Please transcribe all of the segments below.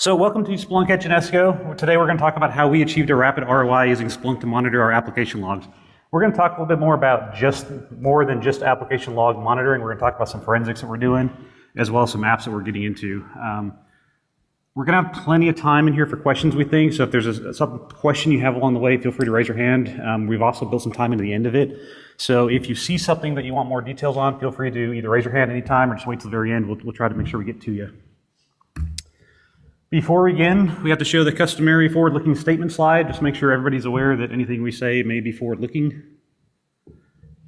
So welcome to Splunk at Genesco. Today we're going to talk about how we achieved a rapid ROI using Splunk to monitor our application logs. We're going to talk a little bit more about more than just application log monitoring. We're going to talk about some forensics that we're doing, as well as some apps that we're getting into. We're going to have plenty of time in here for questions, we think. So if there's some question you have along the way, feel free to raise your hand. We've also built some time into the end of it. So if you see something that you want more details on, feel free to either raise your hand anytime or just wait till the very end. We'll try to make sure we get to you. Before we begin, we have to show the customary forward-looking statement slide. Just make sure everybody's aware that anything we say may be forward-looking.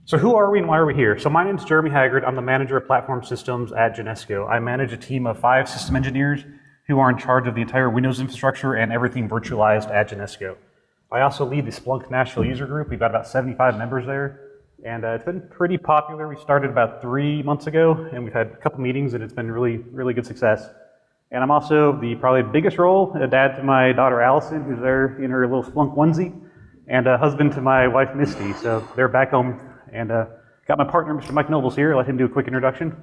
So who are we and why are we here? So my name is Jeremy Haggard. I'm the manager of platform systems at Genesco. I manage a team of 5 system engineers who are in charge of the entire Windows infrastructure and everything virtualized at Genesco. I also lead the Splunk Nashville user group. We've got about 75 members there, and it's been pretty popular. We started about 3 months ago, and we've had a couple meetings, and it's been really, really good success. And I'm also the probably biggest role, a dad to my daughter Allison, who's there in her little Splunk onesie, and a husband to my wife Misty. So they're back home, and got my partner, Mr. Mike Nobles, here. Let him do a quick introduction.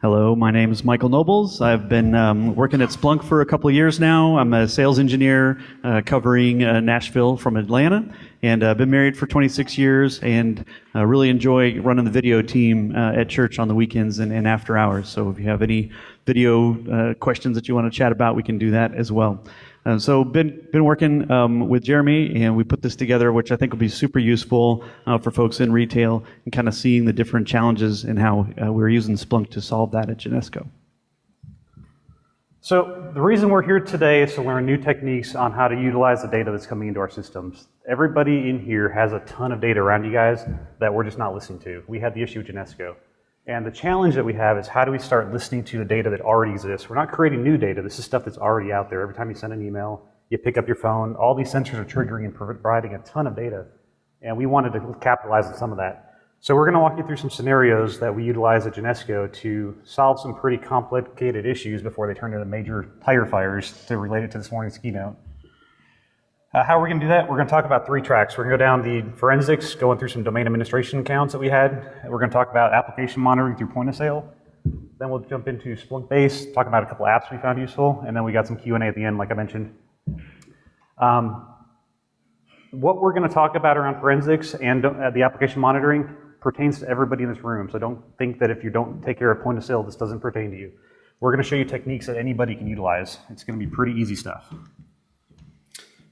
Hello, my name is Michael Nobles. I've been working at Splunk for a couple of years now. I'm a sales engineer covering Nashville from Atlanta, and I've been married for 26 years and really enjoy running the video team at church on the weekends and after hours. So if you have any video questions that you want to chat about, we can do that as well. So been working with Jeremy, and we put this together, which I think will be super useful for folks in retail and kind of seeing the different challenges and how we're using Splunk to solve that at Genesco. So the reason we're here today is to learn new techniques on how to utilize the data that's coming into our systems. Everybody in here has a ton of data around you guys that we're just not listening to. We had the issue with Genesco. And the challenge that we have is how do we start listening to the data that already exists? We're not creating new data. This is stuff that's already out there. Every time you send an email, you pick up your phone, all these sensors are triggering and providing a ton of data. And we wanted to capitalize on some of that. So we're going to walk you through some scenarios that we utilize at Genesco to solve some pretty complicated issues before they turn into major tire fires, to relate it to this morning's keynote. How are we going to do that? We're going to talk about 3 tracks. We're going to go down the forensics, going through some domain administration accounts that we had. We're going to talk about application monitoring through point of sale. Then we'll jump into Splunk Base, talk about a couple apps we found useful, and then we got some Q&A at the end, like I mentioned. What we're going to talk about around forensics and the application monitoring pertains to everybody in this room. So don't think that if you don't take care of point of sale, this doesn't pertain to you. We're going to show you techniques that anybody can utilize. It's going to be pretty easy stuff.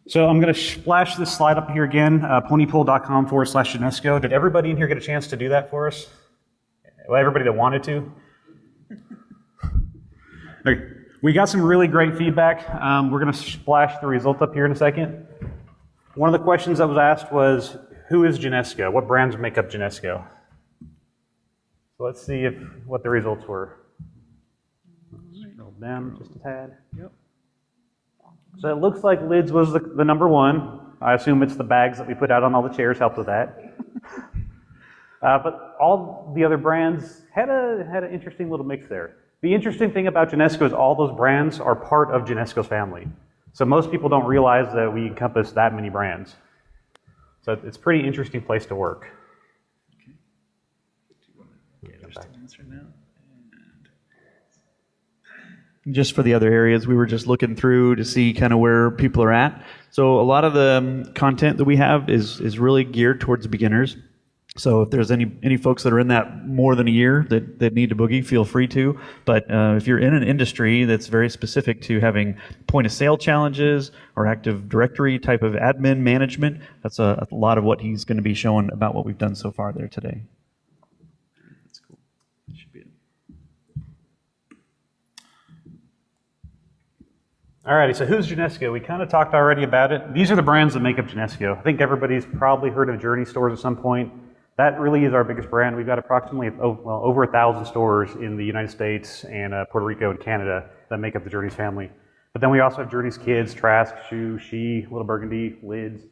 So I'm going to splash this slide up here again, ponypool.com/Genesco. Did everybody in here get a chance to do that for us? Well, everybody that wanted to? Okay. We got some really great feedback. We're going to splash the result up here in a second. One of the questions that was asked was, who is Genesco? What brands make up Genesco? So let's see what the results were. Scroll down just a tad. Yep. So it looks like lids was the number 1. I assume it's the bags that we put out on all the chairs helped with that. But all the other brands had an interesting little mix there. The interesting thing about Genesco is all those brands are part of Genesco's family. So most people don't realize that we encompass that many brands. So it's a pretty interesting place to work. Just for the other areas, we were just looking through to see kind of where people are at. So a lot of the content that we have is really geared towards beginners. So if there's any folks that are in that more than a year that need to boogie, feel free to. But if you're in an industry that's very specific to having point of sale challenges or Active Directory type of admin management, that's a lot of what he's going to be showing about what we've done so far there today. That's cool. That should be it. Alrighty, so who's Genesco? We kind of talked already about it. These are the brands that make up Genesco. I think everybody's probably heard of Journey stores at some point. That really is our biggest brand. We've got approximately over 1,000 stores in the United States and Puerto Rico and Canada that make up the Journeys family. But then we also have Journeys Kids, Trask, Shoe, She, Little Burgundy, Lids.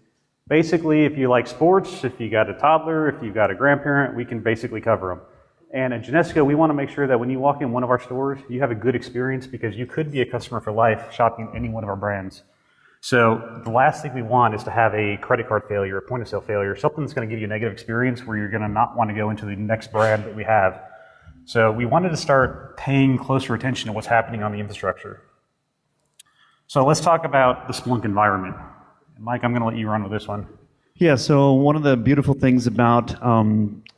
Basically, if you like sports, if you got a toddler, if you got a grandparent, we can basically cover them. And at Genesco, we want to make sure that when you walk in one of our stores, you have a good experience because you could be a customer for life shopping any one of our brands. So the last thing we want is to have a credit card failure, a point of sale failure, something that's going to give you a negative experience where you're going to not want to go into the next brand that we have. So we wanted to start paying closer attention to what's happening on the infrastructure. So let's talk about the Splunk environment. Mike, I'm going to let you run with this one. Yeah, so one of the beautiful things about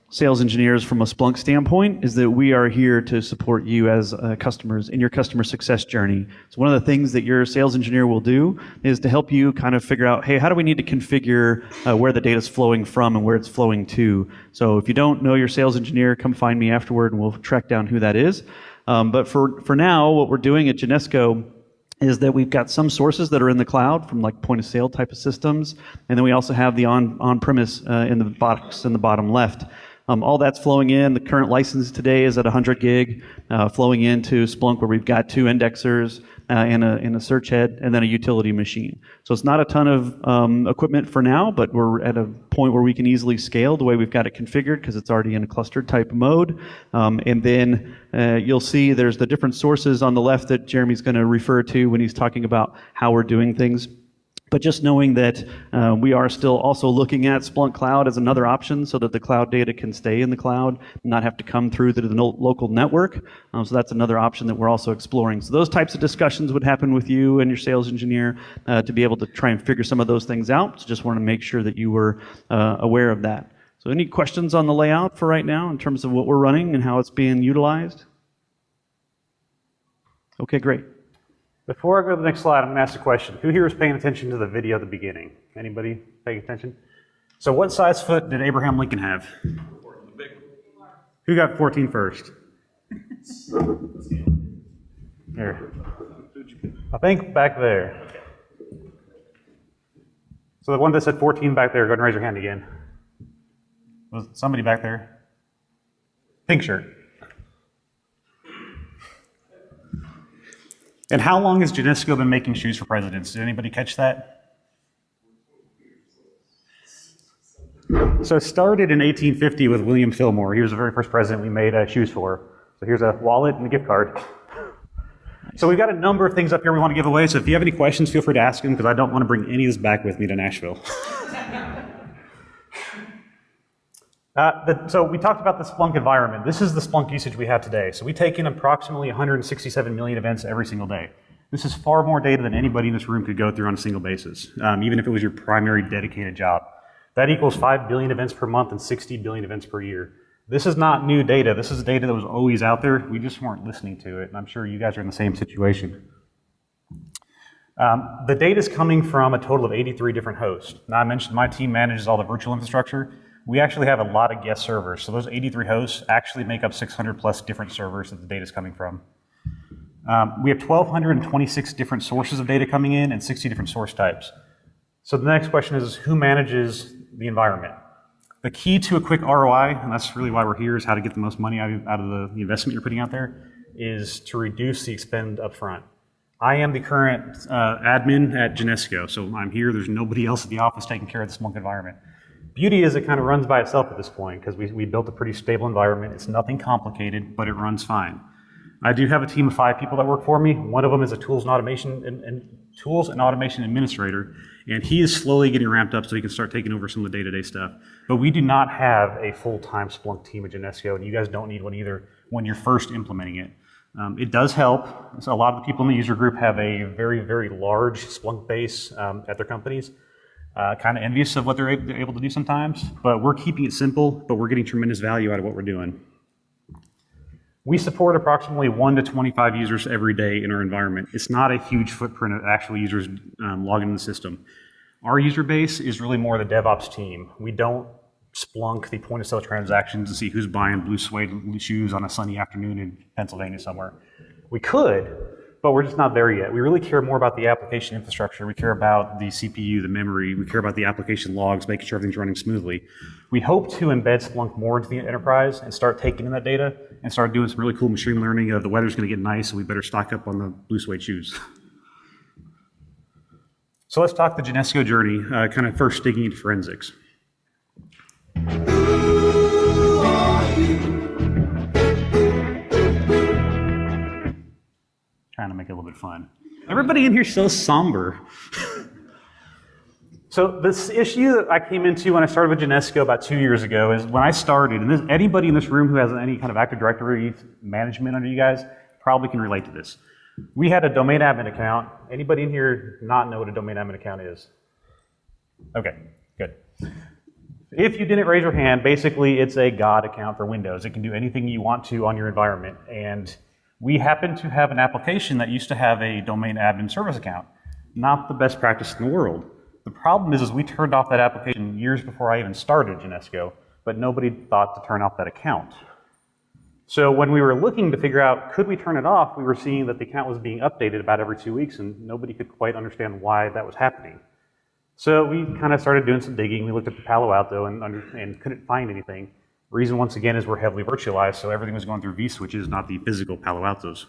sales engineers from a Splunk standpoint is that we are here to support you as customers in your customer success journey. So one of the things that your sales engineer will do is to help you kind of figure out, hey, how do we need to configure where the data is flowing from and where it's flowing to? So if you don't know your sales engineer, come find me afterward and we'll track down who that is. But for now, what we're doing at Genesco is that we've got some sources that are in the cloud from like point of sale type of systems, and then we also have the on-premise in the box in the bottom left. All that's flowing in. The current license today is at 100 gig, flowing into Splunk where we've got 2 indexers and a search head and then a utility machine. So it's not a ton of equipment for now, but we're at a point where we can easily scale the way we've got it configured because it's already in a clustered type mode. And then you'll see there's the different sources on the left that Jeremy's going to refer to when he's talking about how we're doing things. But just knowing that we are still also looking at Splunk Cloud as another option so that the cloud data can stay in the cloud and not have to come through the local network. So that's another option that we're also exploring. So those types of discussions would happen with you and your sales engineer to be able to try and figure some of those things out. So just want to make sure that you were aware of that. So any questions on the layout for right now in terms of what we're running and how it's being utilized? Okay, great. Before I go to the next slide, I'm going to ask a question. Who here is paying attention to the video at the beginning? Anybody paying attention? So what size foot did Abraham Lincoln have? Who got 14 first? Here. I think back there. So the one that said 14 back there, go ahead and raise your hand again. Was somebody back there? Pink shirt. And how long has Genesco been making shoes for presidents? Did anybody catch that? So it started in 1850 with William Fillmore. He was the very first president we made shoes for. So here's a wallet and a gift card. So we've got a number of things up here we want to give away. So if you have any questions, feel free to ask them because I don't want to bring any of this back with me to Nashville. So we talked about the Splunk environment. This is the Splunk usage we have today. So we take in approximately 167 million events every single day. This is far more data than anybody in this room could go through on a single basis, even if it was your primary dedicated job. That equals 5 billion events per month and 60 billion events per year. This is not new data. This is data that was always out there. We just weren't listening to it, and I'm sure you guys are in the same situation. The data is coming from a total of 83 different hosts. Now I mentioned my team manages all the virtual infrastructure. We actually have a lot of guest servers. So those 83 hosts actually make up 600 plus different servers that the data is coming from. We have 1,226 different sources of data coming in and 60 different source types. So the next question is who manages the environment? The key to a quick ROI, and that's really why we're here, is how to get the most money out of the investment you're putting out there, is to reduce the expend up front. I am the current admin at Genesco, so I'm here. There's nobody else at the office taking care of the Splunk environment. Beauty is it kind of runs by itself at this point because we built a pretty stable environment. It's nothing complicated, but it runs fine. I do have a team of 5 people that work for me. One of them is a tools and automation administrator, and he is slowly getting ramped up so he can start taking over some of the day-to-day stuff. But we do not have a full-time Splunk team at Genesco, and you guys don't need one either when you're first implementing it. It does help. So a lot of the people in the user group have a very, very large Splunk base at their companies. Kind of envious of what they're able to do sometimes, but we're keeping it simple, but we're getting tremendous value out of what we're doing. We support approximately 1 to 25 users every day in our environment. It's not a huge footprint of actual users logging in the system. Our user base is really more the DevOps team. We don't Splunk the point of sale transactions to see who's buying blue suede shoes on a sunny afternoon in Pennsylvania somewhere. We could, but we're just not there yet. We really care more about the application infrastructure. We care about the CPU, the memory. We care about the application logs, making sure everything's running smoothly. We hope to embed Splunk more into the enterprise and start taking in that data and start doing some really cool machine learning of the weather's going to get nice, so we better stock up on the blue suede shoes. So let's talk the Genesco journey, kind of first digging into forensics. Trying to make it a little bit fun. Everybody in here is so somber. So this issue that I came into when I started with Genesco about 2 years ago is when I started, and anybody in this room who has any kind of Active Directory management under you guys probably can relate to this. We had a domain admin account. Anybody in here not know what a domain admin account is? Okay, good. If you didn't raise your hand, basically it's a God account for Windows. It can do anything you want to on your environment. And we happen to have an application that used to have a domain admin service account. Not the best practice in the world. The problem is we turned off that application years before I even started Genesco, but nobody thought to turn off that account. So when we were looking to figure out, could we turn it off, we were seeing that the account was being updated about every 2 weeks, and nobody could quite understand why that was happening. So we kind of started doing some digging. We looked at the Palo Alto and couldn't find anything. The reason, once again, is we're heavily virtualized, so everything was going through vSwitches, not the physical Palo Altos.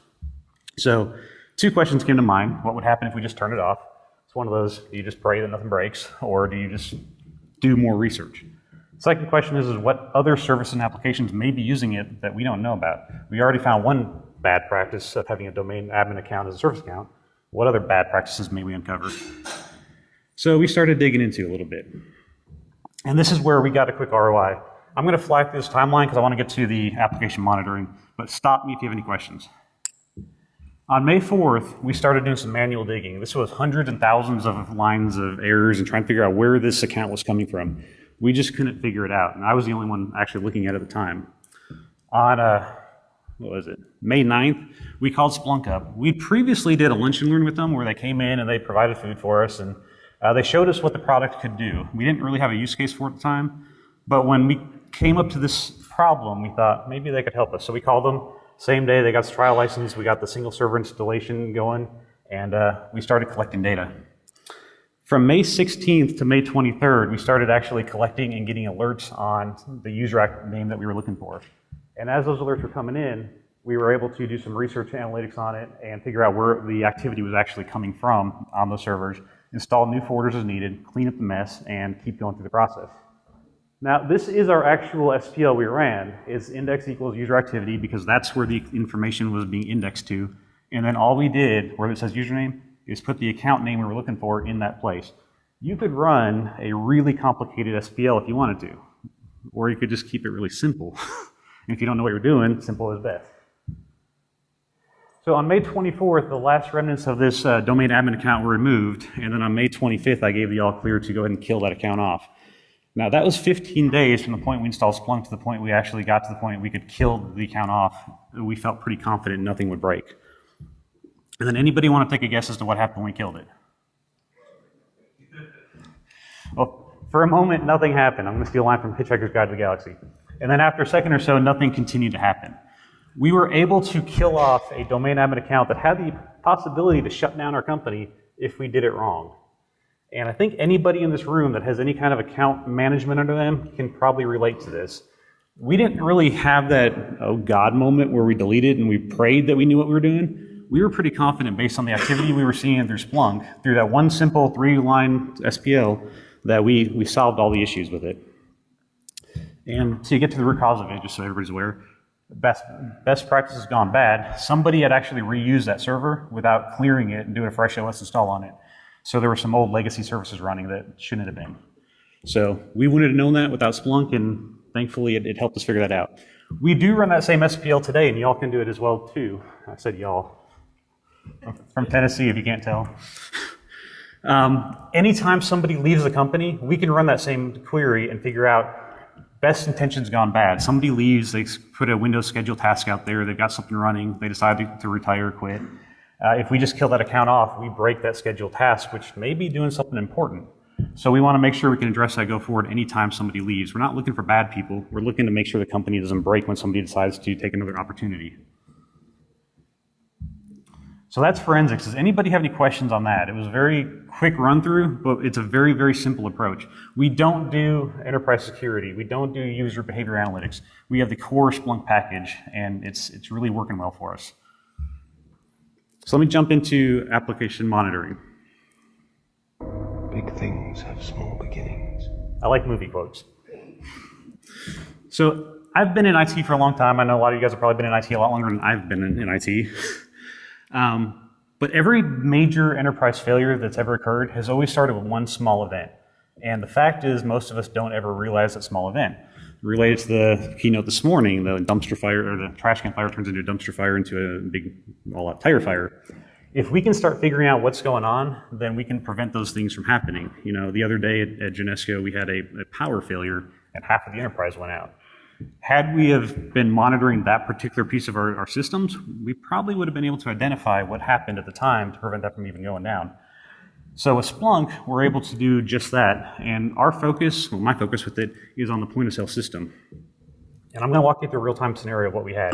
So 2 questions came to mind. What would happen if we just turned it off? It's one of those, do you just pray that nothing breaks, or do you just do more research? Second question is what other service and applications may be using it that we don't know about? We already found one bad practice of having a domain admin account as a service account. What other bad practices may we uncover? So we started digging into it a little bit. And this is where we got a quick ROI. I'm going to fly through this timeline because I want to get to the application monitoring, but stop me if you have any questions. On May 4th, we started doing some manual digging. This was hundreds and thousands of lines of errors and trying to figure out where this account was coming from. We just couldn't figure it out, and I was the only one actually looking at it at the time. On, May 9th, we called Splunk up. We previously did a lunch and learn with them where they came in and they provided food for us, and they showed us what the product could do. We didn't really have a use case for it at the time, but when we came up to this problem, we thought maybe they could help us. So we called them. Same day, they got the trial license, we got the single server installation going, and we started collecting data. From May 16th to May 23rd, we started actually collecting and getting alerts on the user name that we were looking for. And as those alerts were coming in, we were able to do some research analytics on it and figure out where the activity was actually coming from on those servers, install new folders as needed, clean up the mess, and keep going through the process. Now, this is our actual SPL we ran. It's index equals user activity because that's where the information was being indexed to. And then all we did, where it says username, is put the account name we were looking for in that place. You could run a really complicated SPL if you wanted to, or you could just keep it really simple. And if you don't know what you're doing, simple is best. So on May 24th, the last remnants of this domain admin account were removed, and then on May 25th, I gave the all clear to go ahead and kill that account off. Now that was 15 days from the point we installed Splunk to the point we actually got to the point we could kill the account off. We felt pretty confident nothing would break. And then anybody want to take a guess as to what happened when we killed it? Well, for a moment, nothing happened. I'm going to steal a line from Hitchhiker's Guide to the Galaxy. And then after a second or so, nothing continued to happen. We were able to kill off a domain admin account that had the possibility to shut down our company if we did it wrong. And I think anybody in this room that has any kind of account management under them can probably relate to this. We didn't really have that, oh God moment where we deleted and we prayed that we knew what we were doing. We were pretty confident based on the activity we were seeing through Splunk, through that one simple 3-line SPL, that we solved all the issues with it. And to get to the root cause of it, just so everybody's aware, best practice has gone bad. Somebody had actually reused that server without clearing it and doing a fresh OS install on it. So there were some old legacy services running that shouldn't have been. So we wouldn't have known that without Splunk, and thankfully it helped us figure that out. We do run that same SPL today, and y'all can do it as well too. I said y'all. From Tennessee, if you can't tell. Anytime somebody leaves the company, we can run that same query and figure out best intentions gone bad. Somebody leaves, they put a Windows schedule task out there, they've got something running, they decide to retire or quit. If we just kill that account off, we break that scheduled task, which may be doing something important. So we want to make sure we can address that go forward anytime somebody leaves. We're not looking for bad people. We're looking to make sure the company doesn't break when somebody decides to take another opportunity. So that's forensics. Does anybody have any questions on that? It was a very quick run through, but it's a very, very simple approach. We don't do enterprise security. We don't do user behavior analytics. We have the core Splunk package, and it's really working well for us. So let me jump into application monitoring. Big things have small beginnings. I like movie quotes. So I've been in IT for a long time. I know a lot of you guys have probably been in IT a lot longer than I've been in IT. But every major enterprise failure that's ever occurred has always started with one small event. And the fact is, most of us don't ever realize that small event. Related to the keynote this morning, the dumpster fire or the trash can fire turns into a dumpster fire into a big all-out tire fire. If we can start figuring out what's going on, then we can prevent those things from happening. You know, the other day at Genesco, we had a power failure and half of the enterprise went out. Had we have been monitoring that particular piece of our systems, we probably would have been able to identify what happened at the time to prevent that from even going down. So with Splunk, we're able to do just that. And our focus, well, my focus with it, is on the point of sale system. And I'm going to walk you through a real-time scenario of what we had.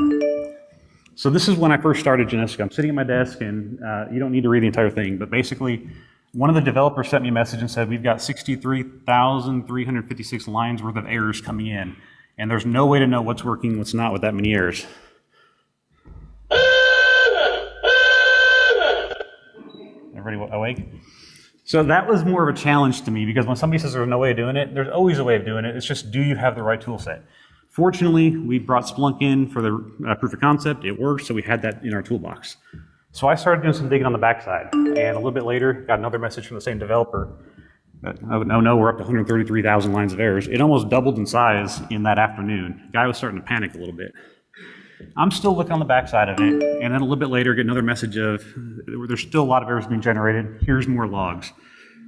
So this is when I first started Genesco. I'm sitting at my desk, and you don't need to read the entire thing, but basically, one of the developers sent me a message and said, we've got 63,356 lines worth of errors coming in, and there's no way to know what's working, what's not with that many errors. Everybody awake? So that was more of a challenge to me, because when somebody says there's no way of doing it, there's always a way of doing it. It's just, do you have the right tool set? Fortunately, we brought Splunk in for the proof of concept. It worked, so we had that in our toolbox. So I started doing some digging on the backside, and a little bit later, got another message from the same developer. Oh no, we're up to 133,000 lines of errors. It almost doubled in size in that afternoon. The guy was starting to panic a little bit. I'm still looking on the backside of it, and then a little bit later, get another message of, there's still a lot of errors being generated. Here's more logs,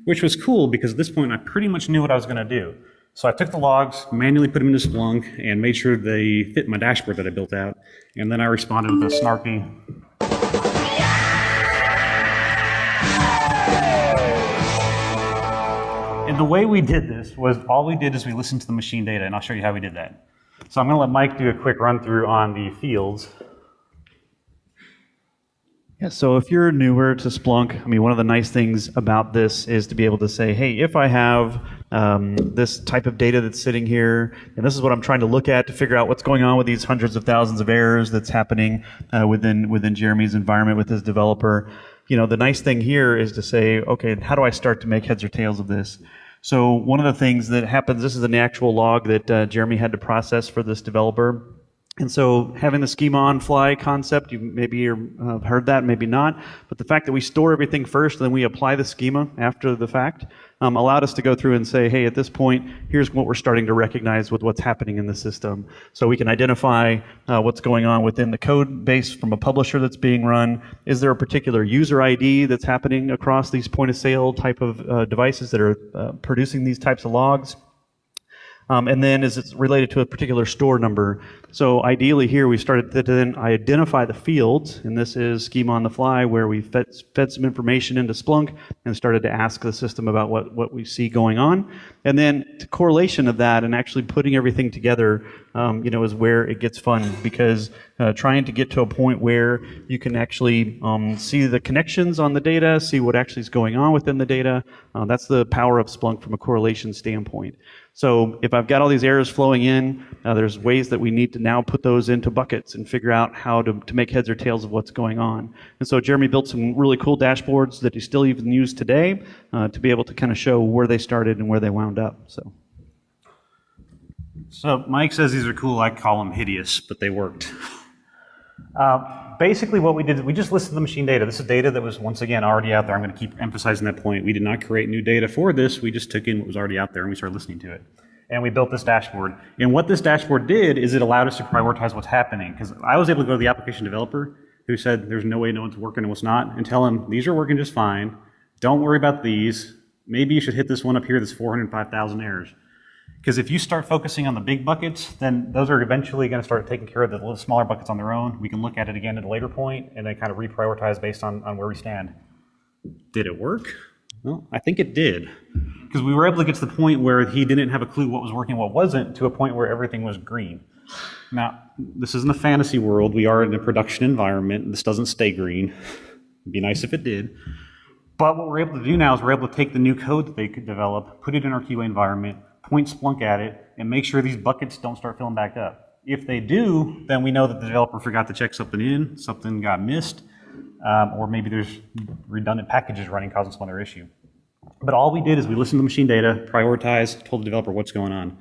which was cool, because at this point, I pretty much knew what I was going to do. So I took the logs, manually put them into Splunk, and made sure they fit my dashboard that I built out. And then I responded with a snarky, and the way we did this was, all we did is we listened to the machine data, and I'll show you how we did that. So I'm going to let Mike do a quick run through on the fields. Yeah, so if you're newer to Splunk, I mean, one of the nice things about this is to be able to say, hey, if I have this type of data that's sitting here, and this is what I'm trying to look at to figure out what's going on with these hundreds of thousands of errors that's happening within Jeremy's environment with his developer. You know, the nice thing here is to say, okay, how do I start to make heads or tails of this? So one of the things that happens, this is an actual log that Jeremy had to process for this developer. And so having the schema on fly concept, you maybe have heard that, maybe not, but the fact that we store everything first and then we apply the schema after the fact allowed us to go through and say, hey, at this point, here's what we're starting to recognize with what's happening in the system. So we can identify what's going on within the code base from a publisher that's being run. Is there a particular user ID that's happening across these point of sale type of devices that are producing these types of logs? And then is it related to a particular store number? So ideally here we started to then identify the fields, and this is schema on the fly where we fed some information into Splunk and started to ask the system about what we see going on. And then the correlation of that and actually putting everything together is where it gets fun, because trying to get to a point where you can actually see the connections on the data, see what actually is going on within the data, that's the power of Splunk from a correlation standpoint. So if I've got all these errors flowing in, there's ways that we need to now put those into buckets and figure out how to make heads or tails of what's going on. And so Jeremy built some really cool dashboards that he still even use today to be able to kind of show where they started and where they wound up. So Mike says these are cool. I call them hideous, but they worked. Basically what we did is we just listed the machine data. This is data that was, once again, already out there. I'm going to keep emphasizing that point. We did not create new data for this. We just took in what was already out there and we started listening to it. And we built this dashboard. And what this dashboard did is it allowed us to prioritize what's happening. Because I was able to go to the application developer who said there's no way to know what's working and what's not, and tell him these are working just fine. Don't worry about these. Maybe you should hit this one up here that's 405,000 errors. Because if you start focusing on the big buckets, then those are eventually going to start taking care of the little smaller buckets on their own. We can look at it again at a later point and then kind of reprioritize based on where we stand. Did it work? Well, I think it did. Because we were able to get to the point where he didn't have a clue what was working, what wasn't, to a point where everything was green. Now, this isn't a fantasy world. We are in a production environment. This doesn't stay green. It'd be nice if it did. But what we're able to do now is we're able to take the new code that they could develop, put it in our QA environment, point Splunk at it, and make sure these buckets don't start filling back up. If they do, then we know that the developer forgot to check something in, something got missed, or maybe there's redundant packages running causing some other issue. But all we did is we listened to machine data, prioritized, told the developer what's going on.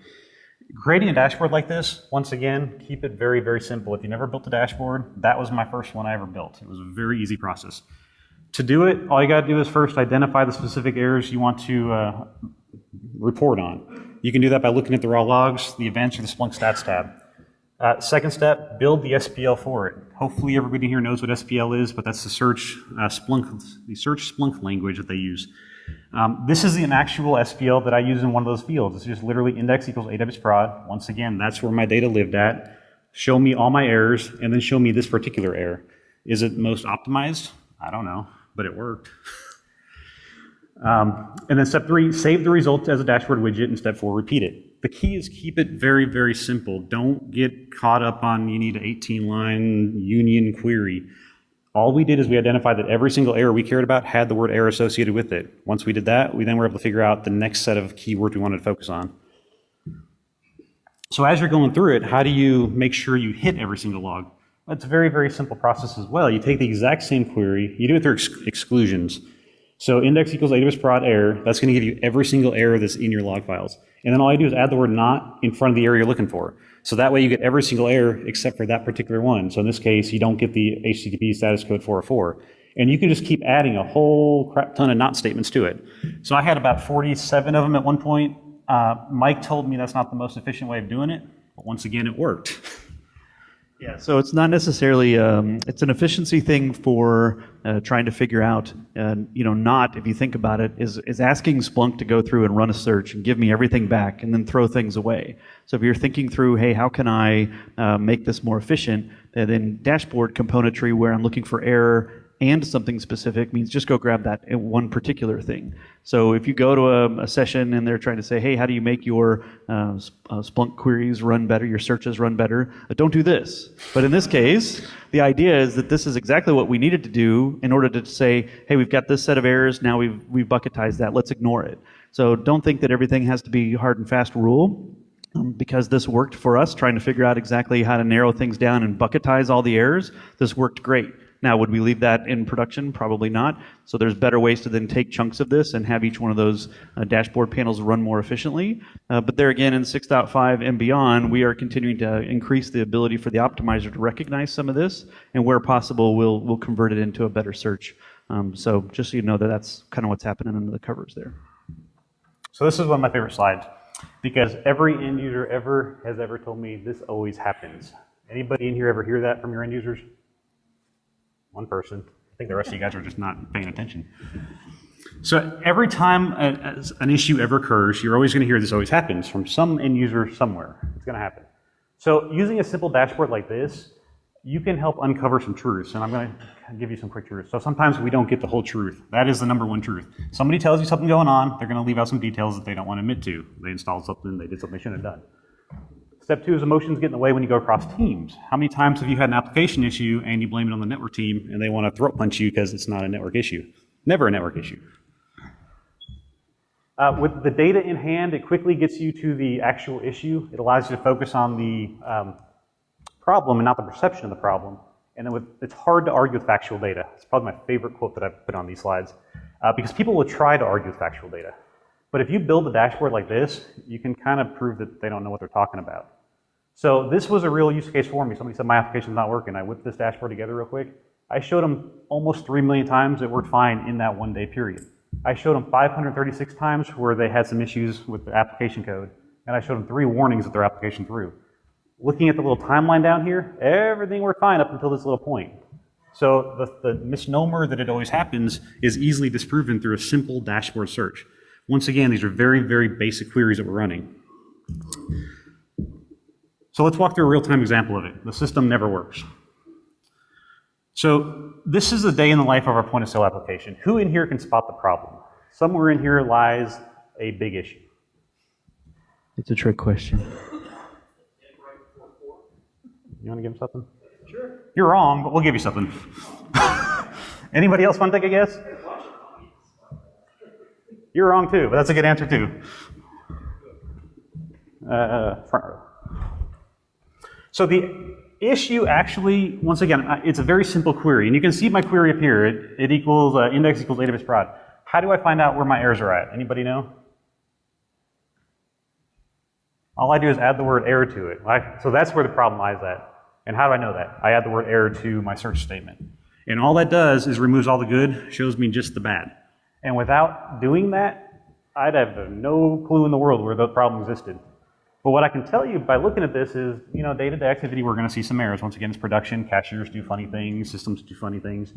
Creating a dashboard like this, once again, keep it very, very simple. If you never built a dashboard, that was my first one I ever built. It was a very easy process. To do it, all you got to do is first identify the specific errors you want to report on. You can do that by looking at the raw logs, the events, or the Splunk stats tab. Second step, build the SPL for it. Hopefully everybody here knows what SPL is, but that's the search Splunk language that they use. This is an actual SPL that I use in one of those fields. It's just literally index equals AWS prod. Once again, that's where my data lived at. Show me all my errors, and then show me this particular error. Is it most optimized? I don't know, but it worked. And then step 3, save the result as a dashboard widget, and step 4, repeat it. The key is keep it very, very simple. Don't get caught up on you need an 18-line union query. All we did is we identified that every single error we cared about had the word error associated with it. Once we did that, we then were able to figure out the next set of keywords we wanted to focus on. So as you're going through it, how do you make sure you hit every single log? Well, it's a very, very simple process as well. You take the exact same query, you do it through exclusions. So index equals AWS prod error, that's going to give you every single error that's in your log files. And then all I do is add the word not in front of the error you're looking for. So that way you get every single error except for that particular one. So in this case, you don't get the HTTP status code 404. And you can just keep adding a whole crap ton of not statements to it. So I had about 47 of them at one point. Mike told me that's not the most efficient way of doing it, but once again, it worked. Yeah, so it's not necessarily, it's an efficiency thing for trying to figure out, not, if you think about it, is asking Splunk to go through and run a search and give me everything back and then throw things away. So if you're thinking through, hey, how can I make this more efficient, then dashboard componentry where I'm looking for error and something specific means just go grab that one particular thing. So if you go to a session and they're trying to say, hey, how do you make your Splunk queries run better, your searches run better, don't do this. But in this case, the idea is that this is exactly what we needed to do in order to say, hey, we've got this set of errors, now we've bucketized that, let's ignore it. So don't think that everything has to be hard and fast rule. Because this worked for us, trying to figure out exactly how to narrow things down and bucketize all the errors, this worked great. Now, would we leave that in production? Probably not. So there's better ways to then take chunks of this and have each one of those dashboard panels run more efficiently. But there again, in 6.5 and beyond, we are continuing to increase the ability for the optimizer to recognize some of this, and where possible, we'll convert it into a better search. So just so you know that that's kind of what's happening under the covers there. So this is one of my favorite slides, because every end user has ever told me this always happens. Anybody in here ever hear that from your end users? One person. I think the rest of you guys are just not paying attention. So every time an issue ever occurs, you're always going to hear this always happens from some end user somewhere. It's going to happen. So using a simple dashboard like this, you can help uncover some truths. And I'm going to give you some quick truths. So sometimes we don't get the whole truth. That is the number one truth. Somebody tells you something going on, they're going to leave out some details that they don't want to admit to. They installed something, they did something they shouldn't have done. Step 2 is emotions get in the way when you go across teams. How many times have you had an application issue and you blame it on the network team and they want to throat punch you because it's not a network issue? Never a network issue. With the data in hand, it quickly gets you to the actual issue. It allows you to focus on the problem and not the perception of the problem. And then it's hard to argue with factual data. It's probably my favorite quote that I've put on these slides. Because people will try to argue with factual data. But if you build a dashboard like this, you can kind of prove that they don't know what they're talking about. So this was a real use case for me. Somebody said my application's not working. I whipped this dashboard together real quick. I showed them almost 3 million times it worked fine in that 1 day period. I showed them 536 times where they had some issues with the application code. And I showed them 3 warnings that their application threw. Looking at the little timeline down here, everything worked fine up until this little point. So the misnomer that it always happens is easily disproven through a simple dashboard search. Once again, these are very, very basic queries that we're running. So let's walk through a real-time example of it. The system never works. So this is a day in the life of our point-of-sale application. Who in here can spot the problem? Somewhere in here lies a big issue. It's a trick question. You want to give him something? Sure. You're wrong, but we'll give you something. Anybody else want to take a guess? You're wrong too, but that's a good answer too. Front row. So the issue actually, once again, it's a very simple query, and you can see my query up here. It equals index equals AWS prod. How do I find out where my errors are at? Anybody know? All I do is add the word error to it. So that's where the problem lies at. And how do I know that? I add the word error to my search statement. And all that does is removes all the good, shows me just the bad. And without doing that, I'd have no clue in the world where those problems existed. But what I can tell you by looking at this is, day-to-day activity, we're going to see some errors. Once again, it's production. Cashiers do funny things. Systems do funny things.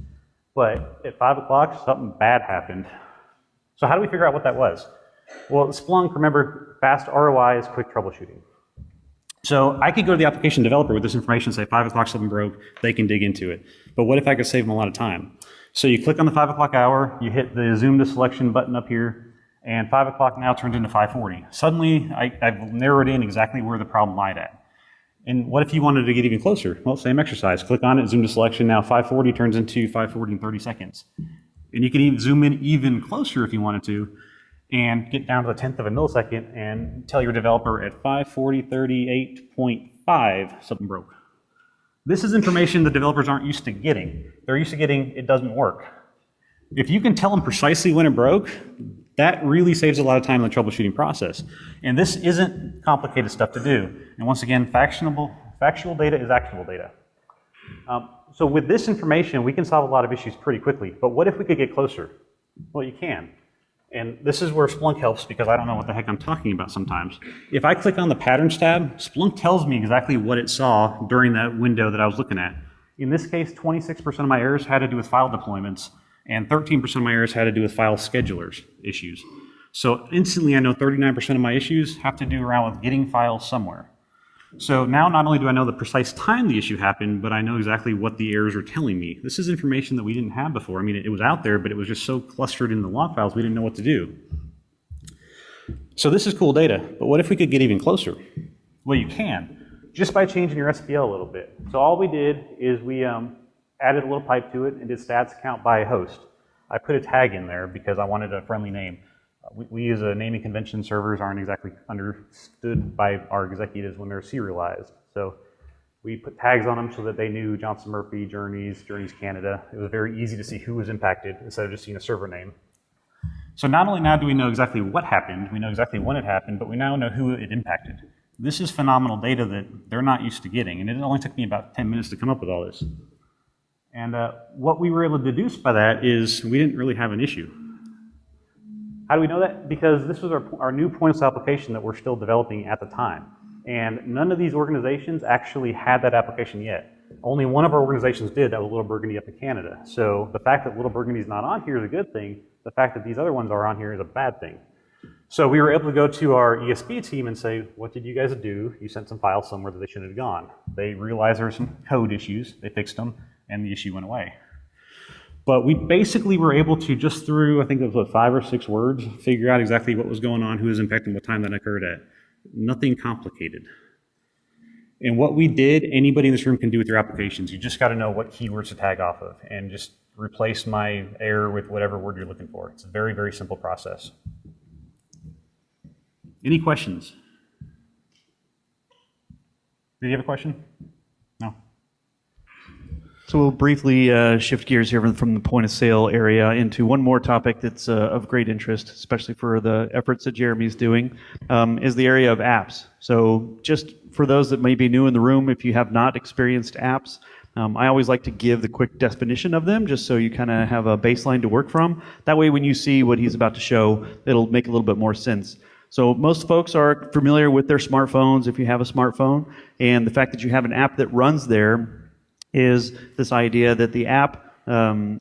But at 5 o'clock, something bad happened. So how do we figure out what that was? Well, Splunk, remember, fast ROI is quick troubleshooting. So I could go to the application developer with this information and say 5 o'clock, something broke. They can dig into it. But what if I could save them a lot of time? So you click on the 5 o'clock hour. You hit the zoom to selection button up here. And 5 o'clock now turns into 5:40. Suddenly, I've narrowed in exactly where the problem lied at. And what if you wanted to get even closer? Well, same exercise. Click on it, zoom to selection. Now 5:40 turns into 5:40 in 30 seconds. And you can even zoom in even closer if you wanted to and get down to the 10th of a millisecond and tell your developer at 5:40:38.5 something broke. This is information the developers aren't used to getting. They're used to getting it doesn't work. If you can tell them precisely when it broke, that really saves a lot of time in the troubleshooting process. And this isn't complicated stuff to do. And once again, factual data is actionable data. So with this information, we can solve a lot of issues pretty quickly. But what if we could get closer? Well, you can. And this is where Splunk helps because I don't know what the heck I'm talking about sometimes. If I click on the Patterns tab, Splunk tells me exactly what it saw during that window that I was looking at. In this case, 26% of my errors had to do with file deployments, and 13% of my errors had to do with file schedulers issues. So instantly I know 39% of my issues have to do around with getting files somewhere. So now not only do I know the precise time the issue happened, but I know exactly what the errors are telling me. This is information that we didn't have before. I mean, it was out there, but it was just so clustered in the log files we didn't know what to do. So this is cool data, but what if we could get even closer? Well, you can, just by changing your SPL a little bit. So all we did is we added a little pipe to it and did stats count by host. I put a tag in there because I wanted a friendly name. We use a naming convention. Servers aren't exactly understood by our executives when they're serialized. So we put tags on them so that they knew Johnson Murphy, Journeys Canada. It was very easy to see who was impacted instead of just seeing a server name. So not only now do we know exactly what happened, we know exactly when it happened, but we now know who it impacted. This is phenomenal data that they're not used to getting, and it only took me about 10 minutes to come up with all this. And what we were able to deduce by that is we didn't really have an issue. How do we know that? Because this was our new point of sale application that we're still developing at the time. And none of these organizations actually had that application yet. Only one of our organizations did, that was Little Burgundy up in Canada. So the fact that Little Burgundy's not on here is a good thing. The fact that these other ones are on here is a bad thing. So we were able to go to our ESB team and say, what did you guys do? You sent some files somewhere that they shouldn't have gone. They realized there were some code issues. They fixed them, and the issue went away. But we basically were able to, just through, I think it was 5 or 6 words, figure out exactly what was going on, who was impacted, what time that occurred at. Nothing complicated. And what we did, anybody in this room can do with your applications. You just got to know what keywords to tag off of and just replace my error with whatever word you're looking for. It's a very, very simple process. Any questions? Did you have a question? No? So we'll briefly shift gears here from the point of sale area into one more topic that's of great interest, especially for the efforts that Jeremy's doing, is the area of apps. So just for those that may be new in the room, if you have not experienced apps, I always like to give the quick definition of them just so you kind of have a baseline to work from. That way when you see what he's about to show, it'll make a little bit more sense. So most folks are familiar with their smartphones if you have a smartphone, and the fact that you have an app that runs there is this idea that the app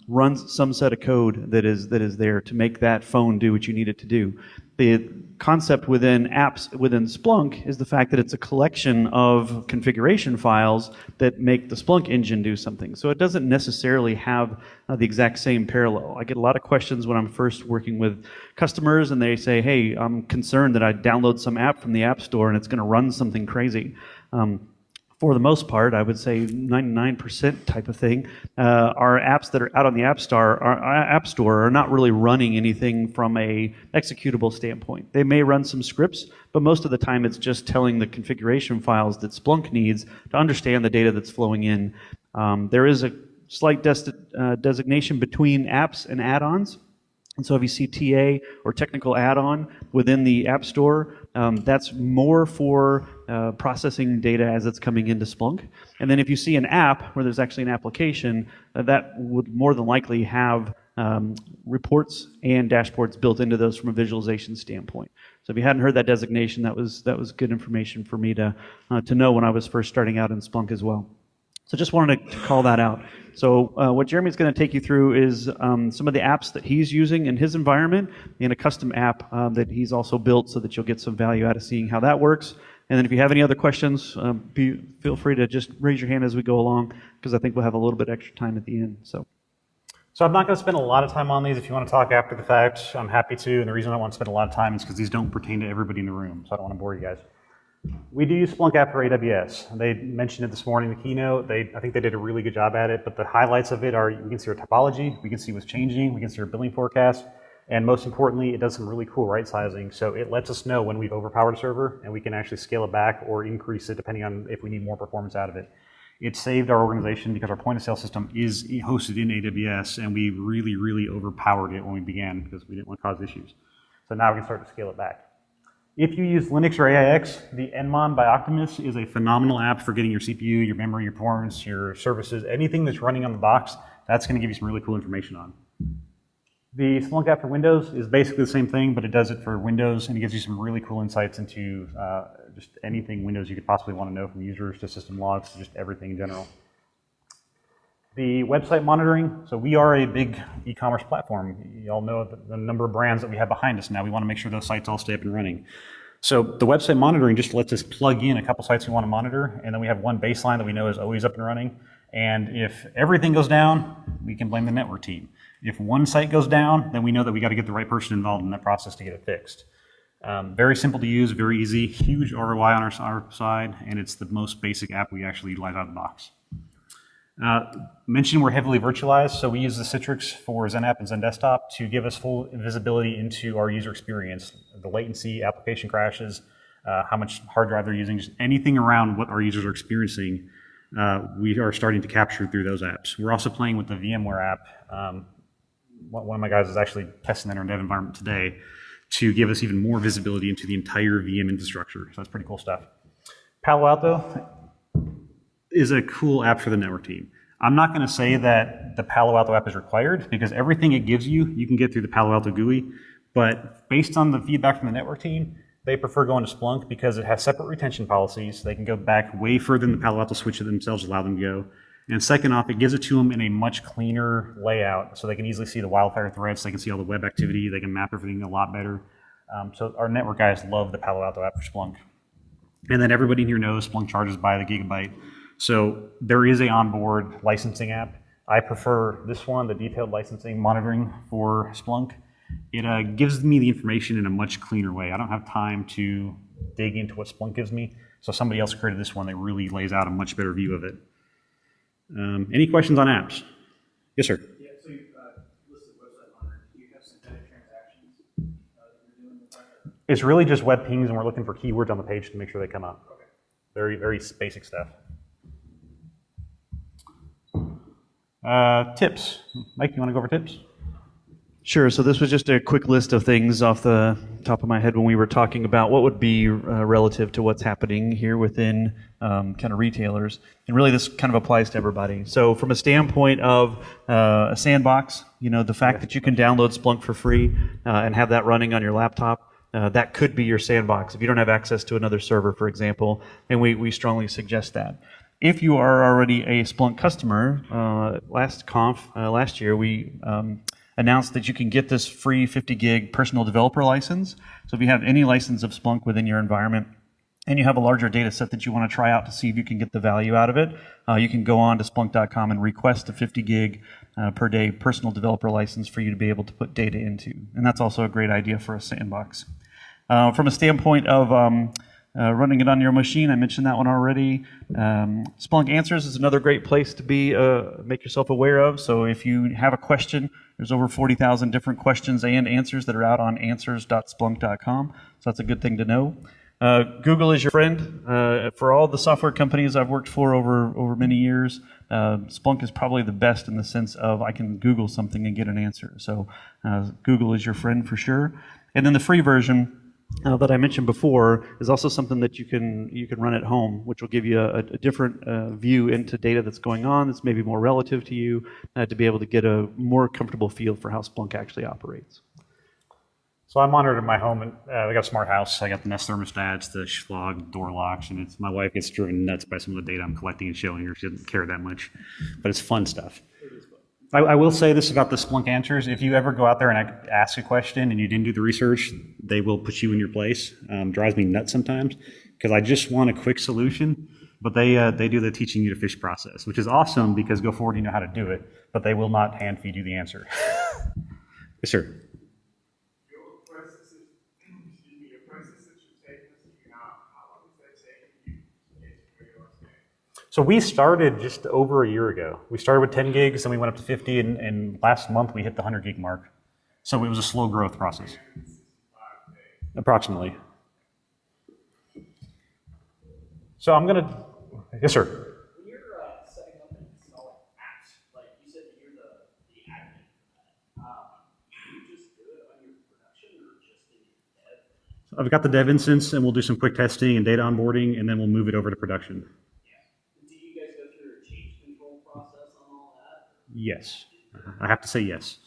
runs some set of code that is there to make that phone do what you need it to do. The concept within apps within Splunk is the fact that it's a collection of configuration files that make the Splunk engine do something. So it doesn't necessarily have the exact same parallel. I get a lot of questions when I'm first working with customers and they say, hey, I'm concerned that I download some app from the App Store and it's going to run something crazy. For the most part, I would say 99% type of thing, our apps that are out on the App Store are not really running anything from a executable standpoint. They may run some scripts, but most of the time it's just telling the configuration files that Splunk needs to understand the data that's flowing in. There is a slight designation between apps and add-ons. And so if you see TA or technical add-on within the App Store, that's more for processing data as it's coming into Splunk. And then if you see an app where there's actually an application, that would more than likely have reports and dashboards built into those from a visualization standpoint. So if you hadn't heard that designation, that was good information for me to know when I was first starting out in Splunk as well. So just wanted to call that out. So what Jeremy's going to take you through is some of the apps that he's using in his environment and a custom app that he's also built so that you'll get some value out of seeing how that works. And then if you have any other questions, feel free to just raise your hand as we go along, because I think we'll have a little bit extra time at the end. So I'm not going to spend a lot of time on these. If you want to talk after the fact, I'm happy to. And the reason I want to spend a lot of time is because these don't pertain to everybody in the room, so I don't want to bore you guys. We do use Splunk app for AWS. They mentioned it this morning in the keynote. I think they did a really good job at it, but the highlights of it are we can see our topology, we can see what's changing, we can see our billing forecast, and most importantly, it does some really cool right sizing. So it lets us know when we've overpowered a server, and we can actually scale it back or increase it depending on if we need more performance out of it. It saved our organization because our point of sale system is hosted in AWS, and we really, really overpowered it when we began because we didn't want to cause issues. So now we can start to scale it back. If you use Linux or AIX, the Nmon by Optimus is a phenomenal app for getting your CPU, your memory, your performance, your services, anything that's running on the box, that's going to give you some really cool information on. The Splunk app for Windows is basically the same thing, but it does it for Windows, and it gives you some really cool insights into just anything Windows you could possibly want to know, from users to system logs to just everything in general. The website monitoring, so we are a big e-commerce platform. You all know the number of brands that we have behind us now. We want to make sure those sites all stay up and running. So the website monitoring just lets us plug in a couple sites we want to monitor, and then we have one baseline that we know is always up and running. And if everything goes down, we can blame the network team. If one site goes down, then we know that we got to get the right person involved in that process to get it fixed. Very simple to use, very easy, huge ROI on our side, and it's the most basic app we actually utilize out of the box. Mention we're heavily virtualized, so we use the Citrix for XenApp and XenDesktop to give us full visibility into our user experience, the latency, application crashes, how much hard drive they're using, just anything around what our users are experiencing, we are starting to capture through those apps. We're also playing with the VMware app. One of my guys is actually testing that in our dev environment today to give us even more visibility into the entire VM infrastructure, so that's pretty cool stuff. Palo Alto is a cool app for the network team. I'm not going to say that the Palo Alto app is required, because everything it gives you, you can get through the Palo Alto GUI, but based on the feedback from the network team, they prefer going to Splunk because it has separate retention policies. They can go back way further than the Palo Alto switch themselves allow them to go. And second off, it gives it to them in a much cleaner layout, so they can easily see the wildfire threads, they can see all the web activity, they can map everything a lot better. So our network guys love the Palo Alto app for Splunk. And then everybody in here knows Splunk charges by the gigabyte. So there is a onboard licensing app. I prefer this one, the detailed licensing monitoring for Splunk. It gives me the information in a much cleaner way. I don't have time to dig into what Splunk gives me, so somebody else created this one that really lays out a much better view of it. Any questions on apps? Yes, sir. Yeah, so you listed website monitoring. Do you have synthetic transactions that you're doing with that? It's really just web pings, and we're looking for keywords on the page to make sure they come up. Okay. Very, very basic stuff. Tips. Mike, you want to go over tips? Sure. So this was just a quick list of things off the top of my head when we were talking about what would be relative to what's happening here within kind of retailers. And really this kind of applies to everybody. So from a standpoint of a sandbox, you know, the fact that you can download Splunk for free and have that running on your laptop, that could be your sandbox if you don't have access to another server, for example, and we strongly suggest that. If you are already a Splunk customer, last year we announced that you can get this free 50 gig personal developer license. So if you have any license of Splunk within your environment and you have a larger data set that you want to try out to see if you can get the value out of it, you can go on to splunk.com and request a 50 gig per day personal developer license for you to be able to put data into. And that's also a great idea for a sandbox. From a standpoint of running it on your machine, I mentioned that one already. Splunk Answers is another great place to be, make yourself aware of. So if you have a question, there's over 40,000 different questions and answers that are out on answers.splunk.com. So that's a good thing to know. Google is your friend. For all the software companies I've worked for over many years, Splunk is probably the best in the sense of I can Google something and get an answer. So Google is your friend for sure. And then the free version that I mentioned before is also something that you can run at home, which will give you a different view into data that's going on that's maybe more relative to you, to be able to get a more comfortable feel for how Splunk actually operates. So I monitor my home, and I got a smart house. I got the Nest thermostats, the Schlog door locks, and my wife gets driven nuts by some of the data I'm collecting and showing her. She doesn't care that much, but it's fun stuff. I will say this about the Splunk answers. If you ever go out there and ask a question and you didn't do the research, they will put you in your place. Drives me nuts sometimes because I just want a quick solution, but they do the teaching you to fish process, which is awesome because go forward, you know how to do it, but they will not hand feed you the answer. Yes, sir. Your processes that you take us to now, how long does that take you to get to where you are today? So we started just over a year ago. We started with 10 gigs, then we went up to 50, and last month we hit the 100 gig mark. So it was a slow growth process. Approximately. So I'm gonna, yes sir. When you're setting up and installing apps, like you said that you're the admin for that, do you just do it on your production or just in your dev? I've got the dev instance and we'll do some quick testing and data onboarding and then we'll move it over to production. Do you guys go through a change control process on all that? Yes. I have to say yes.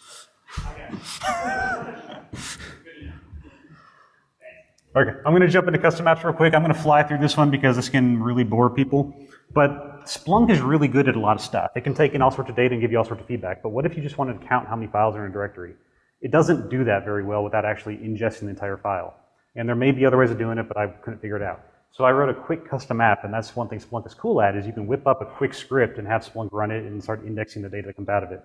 Okay, I'm going to jump into custom apps real quick. I'm going to fly through this one because this can really bore people. But Splunk is really good at a lot of stuff. It can take in all sorts of data and give you all sorts of feedback. But what if you just wanted to count how many files are in a directory? It doesn't do that very well without actually ingesting the entire file. And there may be other ways of doing it, but I couldn't figure it out. So I wrote a quick custom app, and that's one thing Splunk is cool at, is you can whip up a quick script and have Splunk run it and start indexing the data that comes out of it.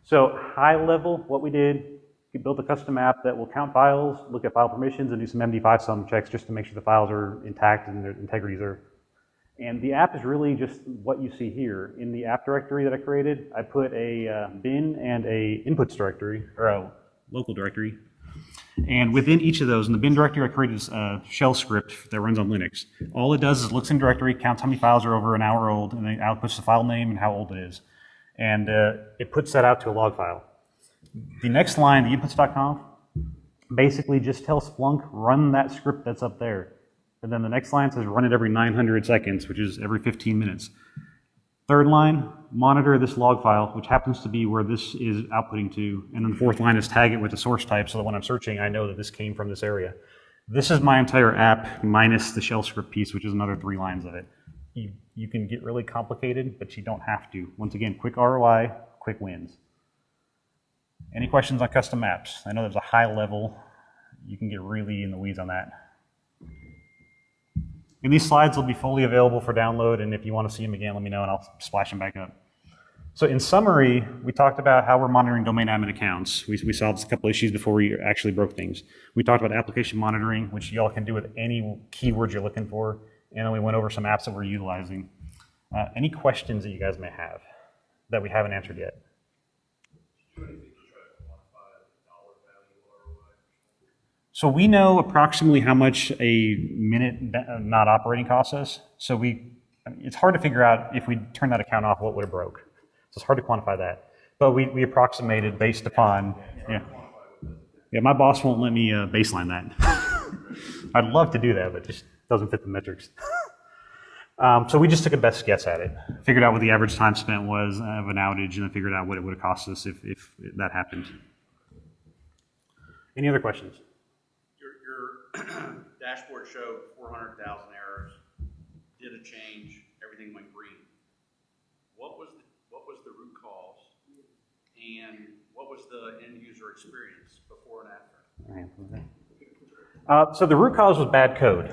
So high level, what we did, we built a custom app that will count files, look at file permissions, and do some MD5 sum checks just to make sure the files are intact and their integrity is there. And the app is really just what you see here. In the app directory that I created, I put a bin and a inputs directory, or a local directory. And within each of those, in the bin directory, I created a shell script that runs on Linux. All it does is looks in directory, counts how many files are over an hour old, and then outputs the file name and how old it is. And it puts that out to a log file. The next line, the inputs.conf, basically just tells Splunk, run that script that's up there. And then the next line says run it every 900 seconds, which is every 15 minutes. Third line, monitor this log file, which happens to be where this is outputting to. And then the fourth line is tag it with the source type so that when I'm searching, I know that this came from this area. This is my entire app minus the shell script piece, which is another 3 lines of it. You can get really complicated, but you don't have to. Once again, quick ROI, quick wins. Any questions on custom apps? I know there's a high level. You can get really in the weeds on that. And these slides will be fully available for download, and if you want to see them again, let me know and I'll splash them back up. So in summary, we talked about how we're monitoring domain admin accounts. We solved a couple issues before we actually broke things. We talked about application monitoring, which y'all can do with any keywords you're looking for, and then we went over some apps that we're utilizing. Any questions that you guys may have that we haven't answered yet? So we know approximately how much a minute not operating costs us. So it's hard to figure out if we turn that account off, what would have broke. So it's hard to quantify that. But we approximated based upon, yeah, my boss won't let me baseline that. I'd love to do that, but it just doesn't fit the metrics. So we just took a best guess at it, figured out what the average time spent was of an outage, and then figured out what it would have cost us if that happened. Any other questions? Your dashboard showed 400,000 errors, did a change, everything went green. What was the root cause, and what was the end user experience before and after? So the root cause was bad code.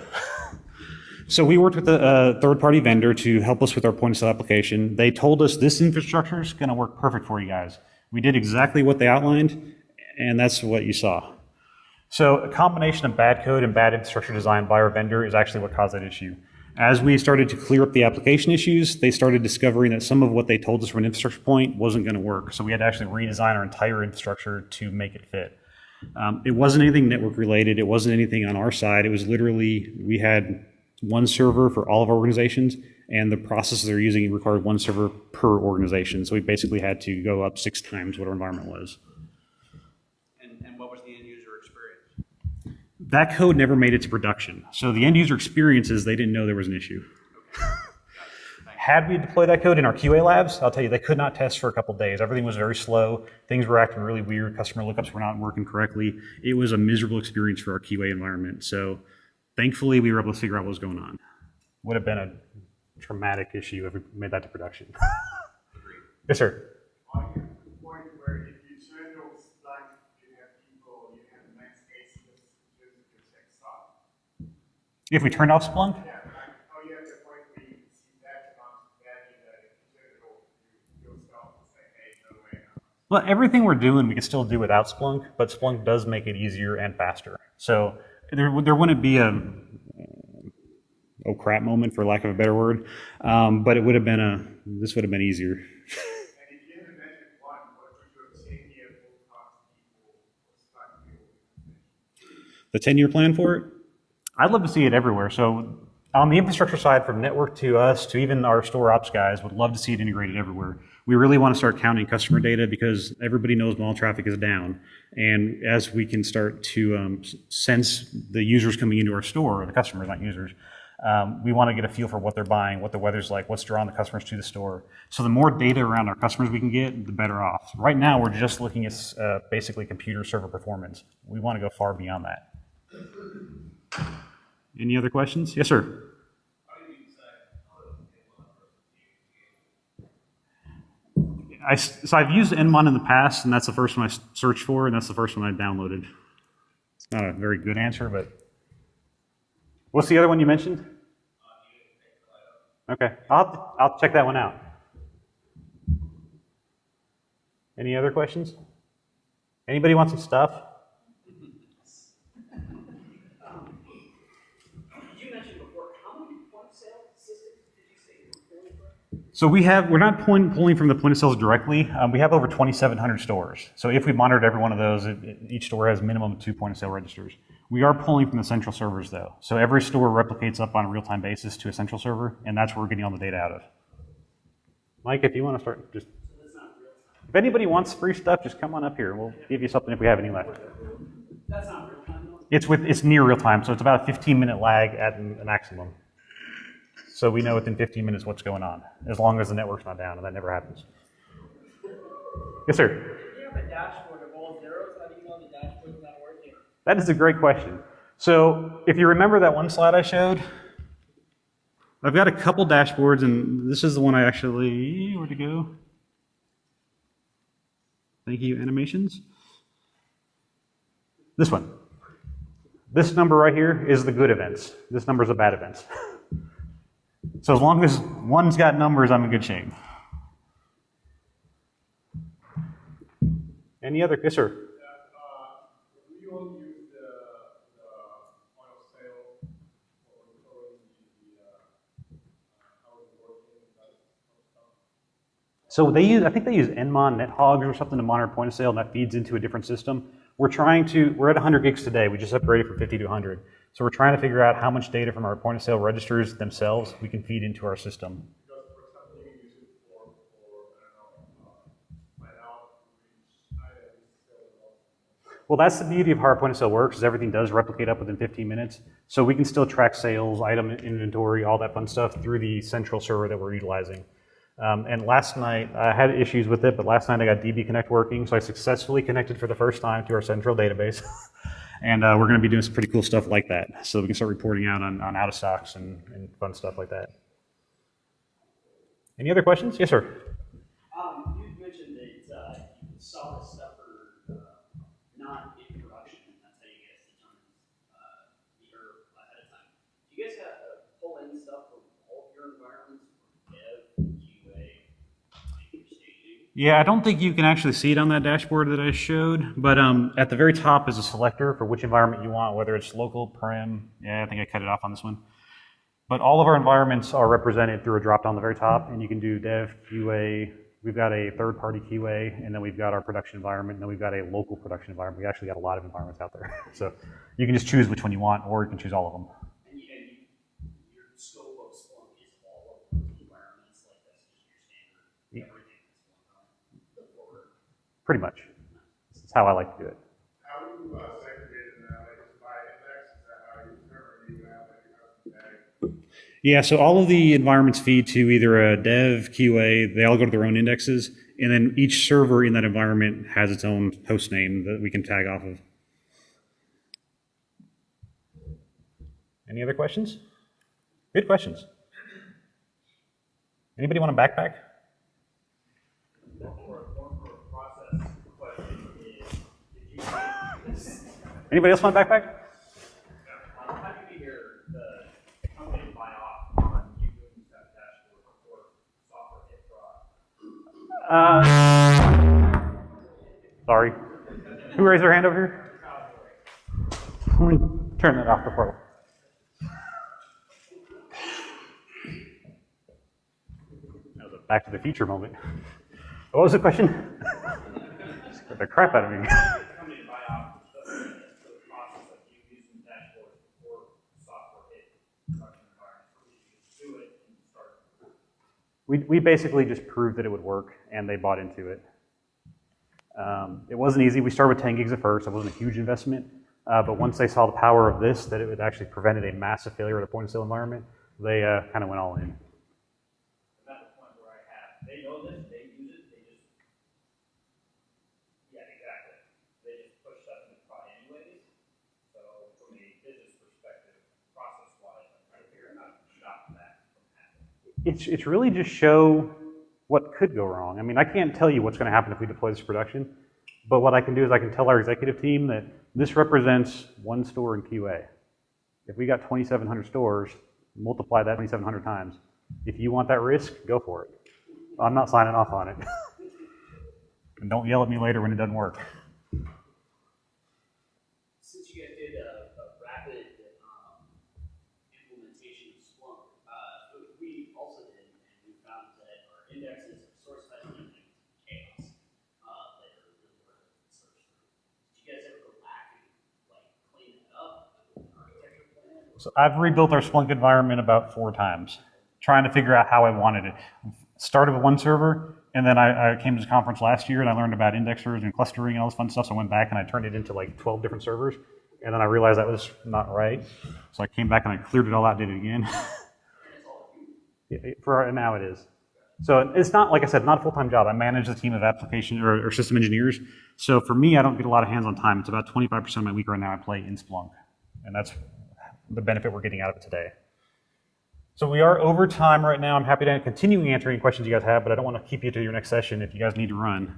So we worked with a third-party vendor to help us with our point-of-sale application. They told us this infrastructure is going to work perfect for you guys. We did exactly what they outlined, and that's what you saw. So a combination of bad code and bad infrastructure design by our vendor is actually what caused that issue. As we started to clear up the application issues, they started discovering that some of what they told us from an infrastructure point wasn't going to work. So we had to actually redesign our entire infrastructure to make it fit. It wasn't anything network related. It wasn't anything on our side. It was literally, we had one server for all of our organizations, and the processes they're using required one server per organization. So we basically had to go up 6 times what our environment was. And what was the end user experience? That code never made it to production. So the end user experiences, they didn't know there was an issue. Had we deployed that code in our QA labs, I'll tell you, they could not test for a couple days. Everything was very slow. Things were acting really weird. Customer lookups were not working correctly. It was a miserable experience for our QA environment. So thankfully, we were able to figure out what was going on. Would have been a traumatic issue if we made that to production. Yes, sir. Are you at the point where if you turn those blank, you have people, you have max cases just your tech stop? If we turned off Splunk? Yeah, like, are you at the point where you see that amount of value that if you turn it off, you'll stop and say, hey, no way. Well, everything we're doing, we can still do without Splunk, but Splunk does make it easier and faster. So there wouldn't be a oh crap moment, for lack of a better word, but it would have been this would have been easier. And if you had a magic wand, what would your 10-year forecast people start doing? The 10-year plan for it? I'd love to see it everywhere. So on the infrastructure side, from network to us to even our store ops guys, would love to see it integrated everywhere. We really want to start counting customer data because everybody knows mall traffic is down. And as we can start to sense the users coming into our store, or the customers, not users, we want to get a feel for what they're buying, what the weather's like, what's drawing the customers to the store. So the more data around our customers we can get, the better off. Right now, we're just looking at basically computer server performance. We want to go far beyond that. Any other questions? Yes, sir. So I've used Nmon in the past, and that's the first one I searched for, and that's the first one I downloaded. It's not a very good answer, but what's the other one you mentioned? Okay, I'll check that one out. Any other questions? Anybody want some stuff? You mentioned before, how many point of sale systems did you say you were pulling from? So we're not pulling from the point of sales directly. We have over 2,700 stores. So if we monitored every one of those, each store has minimum 2 point of sale registers. We are pulling from the central servers though. So every store replicates up on a real-time basis to a central server, and that's where we're getting all the data out of. Mike, if you want to start, just if anybody wants free stuff, just come on up here. We'll give you something if we have any left. That's not real time though? It's near real time, so it's about a 15-minute lag at the maximum. So we know within 15 minutes what's going on, as long as the network's not down, and that never happens. Yes, sir. You have a dashboard of all zeros. How do you know the dashboard's not working? That is a great question. So if you remember that one slide I showed, I've got a couple dashboards, and this is the one I actually, where'd it go? Thank you, animations. This one. This number right here is the good events. This number is the bad events. So as long as one's got numbers, I'm in good shape. Any other? Yes, sir. We all use the point of sale for controlling how it's working and that stuff. So I think they use Nmon, NetHogs or something to monitor point of sale, and that feeds into a different system. We're at 100 gigs today. We just upgraded from 50 to 100. So we're trying to figure out how much data from our point of sale registers themselves we can feed into our system. Because, for example, you can use it for I don't know, find out which item is selling. Well, that's the beauty of how our point of sale works, is everything does replicate up within 15 minutes. So we can still track sales, item inventory, all that fun stuff through the central server that we're utilizing. And last night, I had issues with it, but last night I got DB Connect working, so I successfully connected for the first time to our central database. And we're going to be doing some pretty cool stuff like that, so we can start reporting out on out of stocks and fun stuff like that. Any other questions? Yes, sir. You mentioned that you saw this stuff for not in production, and that's how you guys determine the error ahead of time. Do you guys have pull in stuff from all of your environments, dev, QA, and staging? Yeah, I don't think you can actually see it on that dashboard that I showed, but at the very top is a selector for which environment you want, whether it's local, prem. Yeah, I think I cut it off on this one. But all of our environments are represented through a drop down the very top, and you can do dev, QA. We've got a third-party QA, and then we've got our production environment, and then we've got a local production environment. We actually got a lot of environments out there. So you can just choose which one you want, or you can choose all of them. And your scope of Splunk is all of those environments, like that's just your standard, everything that's going on forward. Pretty much. That's how I like to do it. How do you segregate it now? Like, just by index Yeah, so all of the environments feed to either a dev, QA, they all go to their own indexes, and then each server in that environment has its own host name that we can tag off of. Any other questions? Good questions. Anybody want a backpack? Anybody else want a backpack? How do you hear the company buy off on you doing that dashboard before software hit fraud? Sorry. Who raised their hand over here? Let me turn that off before. That was a Back to the Future moment. What was the question? Scared the crap out of me. Company buy off the process of you using dashboards before software hit production environment. So you just do it and start. We basically just proved that it would work, and they bought into it. It wasn't easy. We started with 10 gigs at first. It wasn't a huge investment. But once they saw the power of this, that it would actually prevented a massive failure at a point-of-sale environment, they kind of went all in. I'm at the point where they know this, they use it, they just, yeah, exactly. They just push stuff in the prod anyways. So from a business perspective, process-wise, I'm trying to figure out how to stop that from happening. It's really just show what could go wrong. I mean, I can't tell you what's going to happen if we deploy this to production, but what I can do is I can tell our executive team that this represents one store in QA. If we got 2,700 stores, multiply that 2,700 times. If you want that risk, go for it. I'm not signing off on it. And don't yell at me later when it doesn't work. Since you guys did a rapid implementation of Splunk, we also did, and we found that our indexes, our source types, and everything was chaos. That are really hard to search through. Did you guys ever go back and clean that up with an architecture plan? So I've rebuilt our Splunk environment about 4 times, trying to figure out how I wanted it. Started with one server, and then I came to this conference last year and I learned about indexers and clustering and all this fun stuff. So I went back and I turned it into like 12 different servers. And then I realized that was not right. So I came back and I cleared it all out, did it again. For now it is. So it's not, like I said, not a full-time job. I manage a team of application or system engineers. So for me, I don't get a lot of hands-on time. It's about 25% of my week right now I play in Splunk. And that's the benefit we're getting out of it today. So we are over time right now. I'm happy to continue answering any questions you guys have, but I don't want to keep you to your next session if you guys need to run.